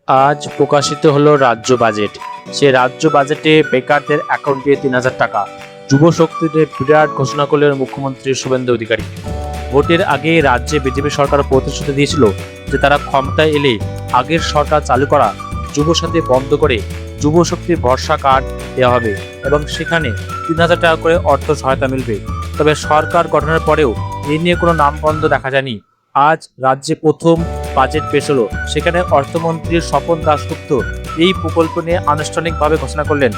আজ প্রকাশিত হলো রাজ্য বাজেট। সে রাজ্য বাজেটে বেকারদের অ্যাকাউন্টে ৩,০০০ টাকা। যুব শক্তিতে বিরাট ঘোষণা করলেন মুখ্যমন্ত্রী শুভেন্দু অধিকারী। ভোটের আগে রাজ্যে বিজেপি সরকার প্রতিশ্রুতি দিয়েছিল যে তারা ক্ষমতায় এলে আগের সরকার চালু করা যুব সাথী বন্ধ করে যুব শক্তির ভরসা কার্ড দেওয়া হবে এবং সেখানে ৩,০০০ টাকা করে অর্থ সহায়তা মিলবে। তবে সরকার গঠনের পরেও এ নিয়ে কোনো নামগন্ধ দেখা যায়নি। আজ রাজ্যে প্রথম বাজেট পেশ হলো, সেখানে অর্থমন্ত্রী স্বপন দাশগুপ্ত এই প্রকল্প নিয়ে আনুষ্ঠানিকভাবে ঘোষণা করলেন।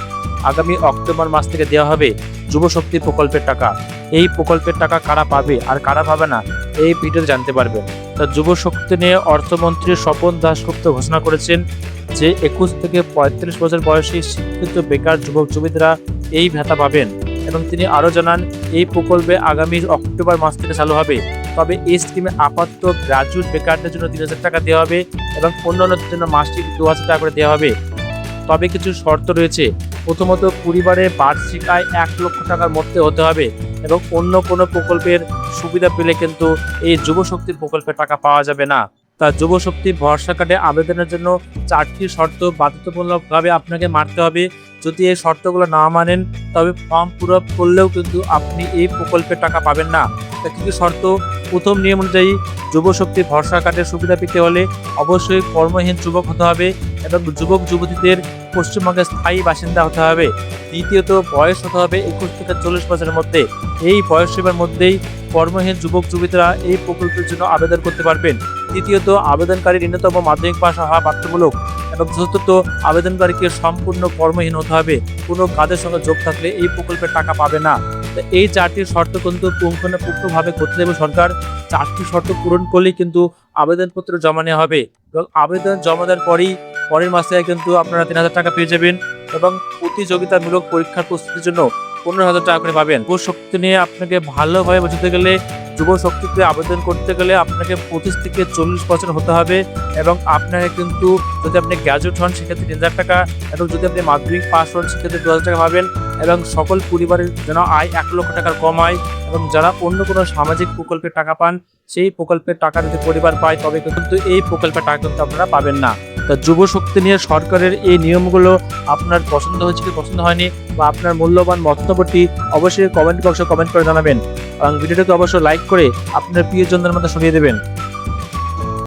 আগামী অক্টোবর মাস থেকে দেওয়া হবে যুব শক্তি প্রকল্পের টাকা। এই প্রকল্পের টাকা কারা পাবে আর কারা পাবে না এই ভিডিওতে জানতে পারবেন। তা যুব শক্তি নিয়ে অর্থমন্ত্রী স্বপন দাশগুপ্ত ঘোষণা করেছেন যে 21 থেকে 35 বছর বয়সী শিক্ষিত বেকার যুবক যুবতীরা এই ভাতা পাবেন এবং তিনি আরও জানান এই প্রকল্পে আগামী অক্টোবর মাস থেকে চালু হবে। তবে এই স্কিমে আপাতত গ্রাজুয়েট বেকারদের জন্য ৩,০০০ টাকা দেওয়া হবে এবং অন্যান্যদের জন্য মাসিক ২,০০০ টাকা করে দেওয়া হবে। তবে কিছু শর্ত রয়েছে। প্রথমত, পরিবারের বার্ষিক আয় ১ লক্ষ টাকার মধ্যে হতে হবে এবং অন্য কোনো প্রকল্পের সুবিধা পেলে কিন্তু এই যুব শক্তির প্রকল্পের টাকা পাওয়া যাবে না। তা যুব শক্তি ভরসা কার্ডে আবেদনের জন্য ৪টি শর্ত বাধ্যতামূলকভাবে আপনাকে মানতে হবে। যদি এই শর্তগুলো না মানেন তবে ফর্ম পূরণ করলেও কিন্তু আপনি এই প্রকল্পের টাকা পাবেন না। তা কী কী শর্ত? প্রথম নিয়ম অনুযায়ী যুব শক্তি ভরসা কার্ডের সুবিধা পেতে হলে অবশ্যই কর্মহীন যুবক হতে হবে এবং যুবক যুবতীদের পশ্চিমবঙ্গের স্থায়ী বাসিন্দা হতে হবে। দ্বিতীয়ত, বয়স হতে হবে ২১ থেকে ৪০ বছরের মধ্যে। এই বয়স সীমার মধ্যেই কর্মহীন যুবক যুবতীরা এই প্রকল্পের জন্য আবেদন করতে পারবেন। তৃতীয়ত, আবেদনকারী ন্যূনতম মাধ্যমিক পাস হওয়া বাধ্যতামূলক এবং চতুর্থ, আবেদনকারীকে সম্পূর্ণ কর্মহীন হতে হবে। কোনো কাজের সঙ্গে যোগ থাকলে এই প্রকল্পের টাকা পাবে না। এই ৪টি শর্ত কিন্তু পুঙ্খানুপুঙ্খভাবে করতে দেবে সরকার। ৪টি শর্ত পূরণ করলেই কিন্তু আবেদনপত্র জমা নেওয়া হবে এবং আবেদন জমা দেওয়ার পরের মাসে কিন্তু আপনারা ৩,০০০ টাকা পেয়ে যাবেন এবং প্রতিযোগিতামূলক পরীক্ষার প্রস্তুতির জন্য ১৫,০০০ টাকা করে পাবেন। যুব শক্তি নিয়ে আপনাকে ভালোভাবে বুঝতে গেলে, যুব শক্তিতে আবেদন করতে গেলে আপনাকে ২৫ থেকে ৪০ বছর হতে হবে এবং আপনাকে কিন্তু যদি আপনি গ্র্যাজুয়েট হন সেক্ষেত্রে ৩,০০০ টাকা এবং যদি আপনি মাধ্যমিক পাস হন সেক্ষেত্রে ২,০০০ টাকা পাবেন এবং সকল পরিবারের যেন আয় ১ লক্ষ টাকার কম হয় এবং যারা অন্য কোনো সামাজিক প্রকল্পের টাকা পান সেই প্রকল্পের টাকা যদি পরিবার পায় তবে কিন্তু এই প্রকল্পের টাকা কিন্তু আপনারা পাবেন না। তা যুব শক্তি নিয়ে সরকারের এই নিয়মগুলো আপনার পছন্দ হয়েছে কি পছন্দ হয়নি বা আপনার মূল্যবান মন্তব্যটি অবশ্যই কমেন্ট বক্সে কমেন্ট করে জানাবেন এবং ভিডিওটিকে অবশ্যই লাইক করে আপনার প্রিয়জনদের মধ্যে ছড়িয়ে দেবেন।